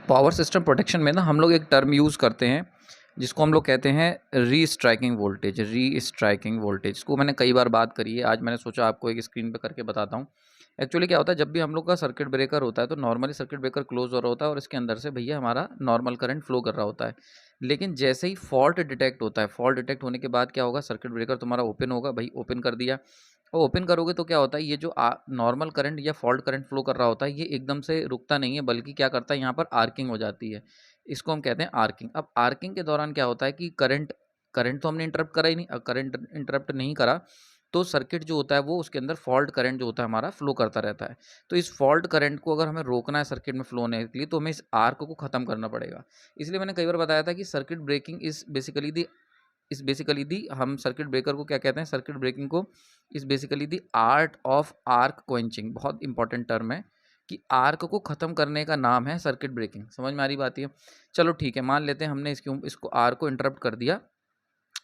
Power system protection में ना हम लोग एक टर्म यूज़ करते हैं जिसको हम लोग कहते हैं री स्ट्राइकिंग वोल्टेज। री स्ट्राइकिंग वोल्टेज इसको मैंने कई बार बात करी है, आज मैंने सोचा आपको एक स्क्रीन पे करके बताता हूँ। एक्चुअली क्या होता है, जब भी हम लोग का सर्किट ब्रेकर होता है तो नॉर्मली सर्किट ब्रेकर क्लोज हो रहा होता है और इसके अंदर से भैया हमारा नॉर्मल करंट फ्लो कर रहा होता है। लेकिन जैसे ही फॉल्ट डिटेक्ट होता है, फॉल्ट डिटेक्ट होने के बाद क्या होगा, सर्किट ब्रेकर तुम्हारा ओपन होगा, भाई ओपन कर दिया। और ओपन करोगे तो क्या होता है, ये जो नॉर्मल करंट या फॉल्ट करंट फ्लो कर रहा होता है ये एकदम से रुकता नहीं है, बल्कि क्या करता है, यहाँ पर आर्किंग हो जाती है। इसको हम कहते हैं आर्किंग। अब आर्किंग के दौरान क्या होता है कि करंट करंट तो हमने इंटरप्ट करा ही नहीं, करंट इंटरप्ट नहीं करा तो सर्किट जो होता है वो उसके अंदर फॉल्ट करंट जो होता है हमारा फ्लो करता रहता है। तो इस फॉल्ट करंट को अगर हमें रोकना है सर्किट में फ्लो होने के लिए तो हमें इस आर्क को ख़त्म करना पड़ेगा। इसलिए मैंने कई बार बताया था कि सर्किट ब्रेकिंग इस बेसिकली दी हम सर्किट ब्रेकर को क्या कहते हैं, सर्किट ब्रेकिंग को इस basically the art of arc quenching. बहुत इंपॉर्टेंट टर्म है कि आर्क को ख़त्म करने का नाम है सर्किट ब्रेकिंग। समझ में आ रही बात है? चलो ठीक है, मान लेते हैं हमने इसको आर्क को इंटरप्ट कर दिया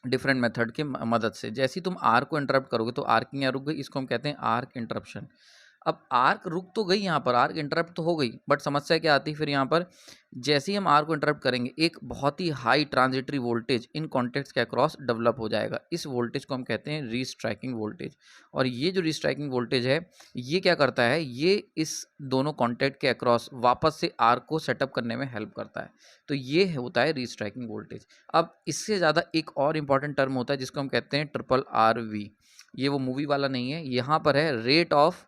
डिफरेंट मेथड की मदद से। जैसे ही तुम आर्क को इंटरप्ट करोगे तो आर्किंग या रुक गई, इसको हम कहते हैं आर्क इंटरप्शन। अब आर्क रुक तो गई, यहाँ पर आर्क इंटरप्ट तो हो गई, बट समस्या क्या आती है फिर यहाँ पर, जैसे ही हम आर्क को इंटरप्ट करेंगे एक बहुत ही हाई ट्रांजिटरी वोल्टेज इन कॉन्टेक्ट्स के अक्रॉस डेवलप हो जाएगा। इस वोल्टेज को हम कहते हैं रीस्ट्राइकिंग वोल्टेज। और ये जो रीस्ट्राइकिंग वोल्टेज है ये क्या करता है, ये इस दोनों कॉन्टैक्ट के अक्रॉस वापस से आर्क को सेटअप करने में हेल्प करता है। तो ये होता है रीस्ट्राइकिंग वोल्टेज। अब इससे ज़्यादा एक और इम्पॉर्टेंट टर्म होता है जिसको हम कहते हैं RRV। ये वो मूवी वाला नहीं है, यहाँ पर है rate of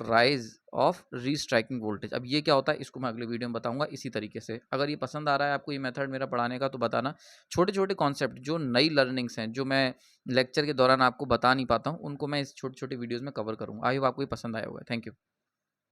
rise of restriking voltage. अब ये क्या होता है इसको मैं अगले वीडियो में बताऊंगा इसी तरीके से। अगर ये पसंद आ रहा है आपको ये मेथड मेरा पढ़ाने का तो बताना। छोटे छोटे कॉन्सेप्ट जो नई लर्निंग्स हैं जो मैं लेक्चर के दौरान आपको बता नहीं पाता हूँ उनको मैं इस छोटे छोटे वीडियोज़ में कवर करूँगा। आई होप आपको ये पसंद आया होगा। Thank you.